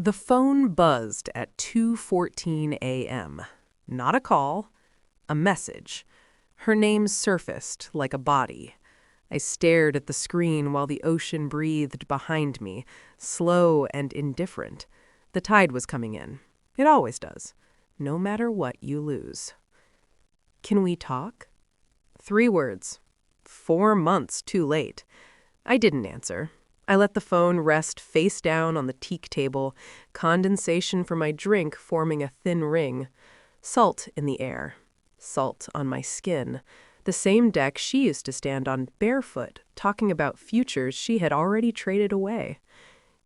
The phone buzzed at 2:14 a.m. Not a call, a message. Her name surfaced like a body. I stared at the screen while the ocean breathed behind me, slow and indifferent. The tide was coming in. It always does, no matter what you lose. Can we talk? 3 words. 4 months too late. I didn't answer. I let the phone rest face down on the teak table, condensation from my drink forming a thin ring. Salt in the air. Salt on my skin. The same deck she used to stand on barefoot, talking about futures she had already traded away.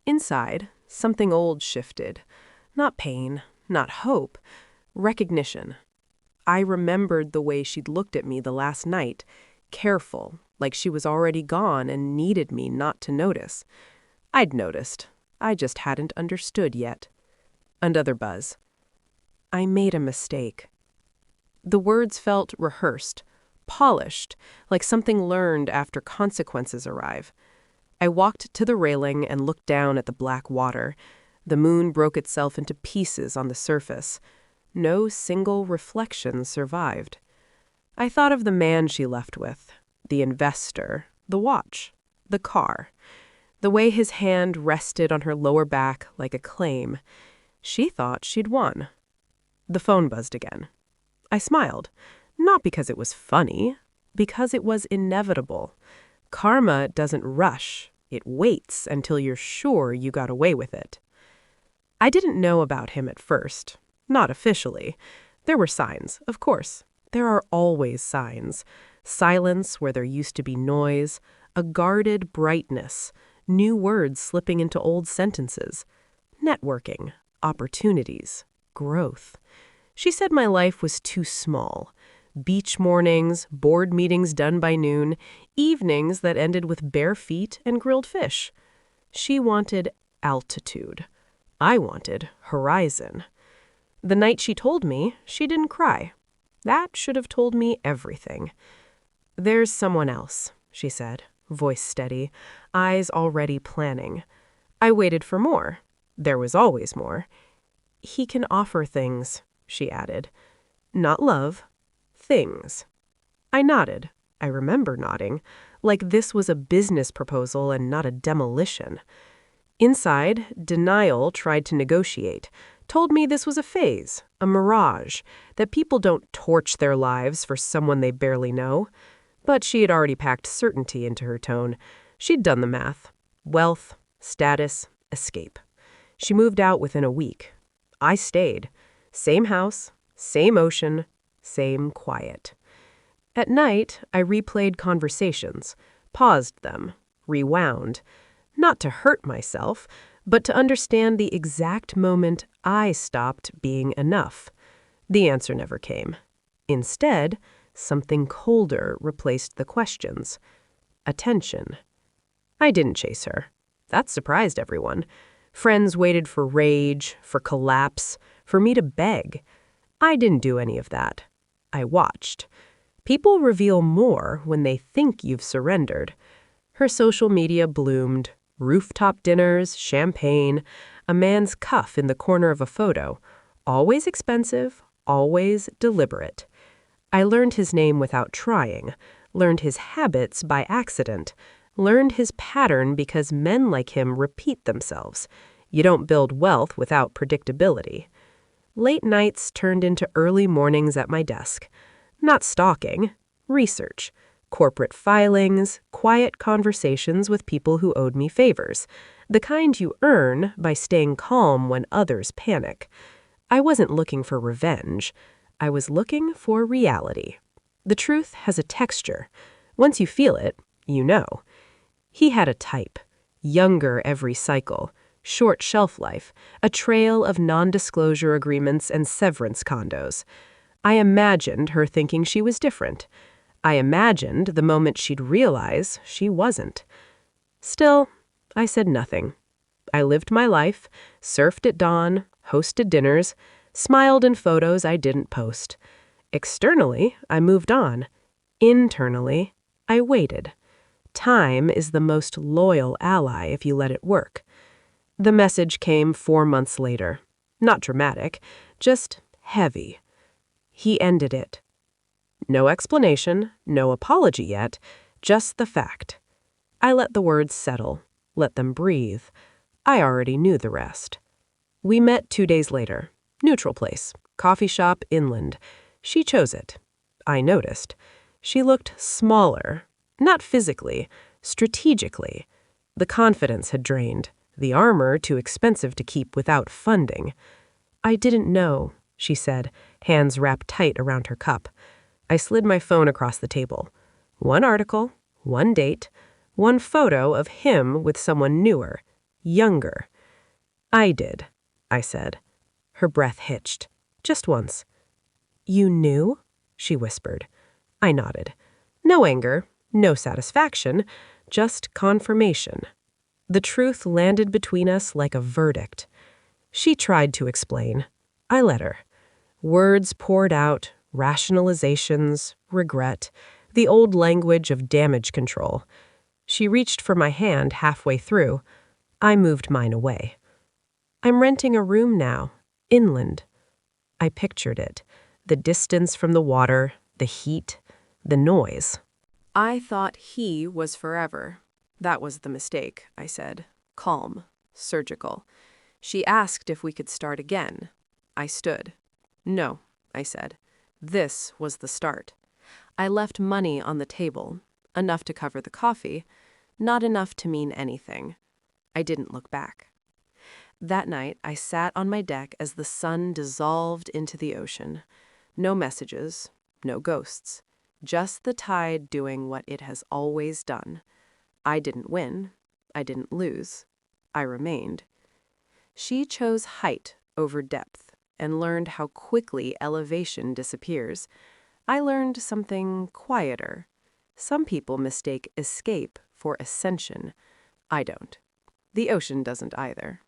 Inside, something old shifted. Not pain, not hope, recognition. I remembered the way she'd looked at me the last night, careful, like she was already gone and needed me not to notice. I'd noticed. I just hadn't understood yet. Another buzz. I made a mistake. The words felt rehearsed, polished, like something learned after consequences arrive. I walked to the railing and looked down at the black water. The moon broke itself into pieces on the surface. No single reflection survived. I thought of the man she left with, the investor, the watch, the car, the way his hand rested on her lower back like a claim. She thought she'd won. The phone buzzed again. I smiled, not because it was funny, because it was inevitable. Karma doesn't rush. It waits until you're sure you got away with it. I didn't know about him at first, not officially. There were signs, of course. There are always signs. Silence where there used to be noise, a guarded brightness, new words slipping into old sentences. Networking, opportunities, growth. She said my life was too small. Beach mornings, board meetings done by noon, evenings that ended with bare feet and grilled fish. She wanted altitude. I wanted horizon. The night she told me, she didn't cry. That should have told me everything. There's someone else, she said, voice steady, eyes already planning. I waited for more. There was always more. He can offer things, she added. Not love, things. I nodded. I remember nodding, like this was a business proposal and not a demolition. Inside, denial tried to negotiate, told me this was a phase, a mirage, that people don't torch their lives for someone they barely know. But she had already packed certainty into her tone. She'd done the math. Wealth, status, escape. She moved out within a week. I stayed. Same house, same ocean, same quiet. At night, I replayed conversations, paused them, rewound. Not to hurt myself, but to understand the exact moment I stopped being enough. The answer never came. Instead, something colder replaced the questions. Attention. I didn't chase her. That surprised everyone. Friends waited for rage, for collapse, for me to beg. I didn't do any of that. I watched. People reveal more when they think you've surrendered. Her social media bloomed. Rooftop dinners, champagne, a man's cuff in the corner of a photo. Always expensive, always deliberate. I learned his name without trying, learned his habits by accident, learned his pattern because men like him repeat themselves. You don't build wealth without predictability. Late nights turned into early mornings at my desk. Not stalking, research. Corporate filings, quiet conversations with people who owed me favors, the kind you earn by staying calm when others panic. I wasn't looking for revenge. I was looking for reality. The truth has a texture. Once you feel it, you know. He had a type, younger every cycle, short shelf life, a trail of non-disclosure agreements and severance condos. I imagined her thinking she was different. I imagined the moment she'd realize she wasn't. Still, I said nothing. I lived my life, surfed at dawn, hosted dinners, smiled in photos I didn't post. Externally, I moved on. Internally, I waited. Time is the most loyal ally if you let it work. The message came 4 months later. Not dramatic, just heavy. He ended it. No explanation, no apology yet, just the fact. I let the words settle, let them breathe. I already knew the rest. We met 2 days later. Neutral place, coffee shop inland. She chose it. I noticed. She looked smaller, not physically, strategically. The confidence had drained, the armor too expensive to keep without funding. I didn't know, she said, hands wrapped tight around her cup. I slid my phone across the table. One article, one date, one photo of him with someone newer, younger. I did, I said. Her breath hitched, just once. You knew? She whispered. I nodded. No anger, no satisfaction, just confirmation. The truth landed between us like a verdict. She tried to explain. I let her. Words poured out, rationalizations, regret, the old language of damage control. She reached for my hand halfway through. I moved mine away. I'm renting a room now, inland. I pictured it, the distance from the water, the heat, the noise. I thought he was forever. That was the mistake, I said. Calm, surgical. She asked if we could start again. I stood. No, I said. This was the start. I left money on the table, enough to cover the coffee, not enough to mean anything. I didn't look back. That night, I sat on my deck as the sun dissolved into the ocean. No messages, no ghosts. Just the tide doing what it has always done. I didn't win. I didn't lose. I remained. She chose height over depth and learned how quickly elevation disappears. I learned something quieter. Some people mistake escape for ascension. I don't. The ocean doesn't either.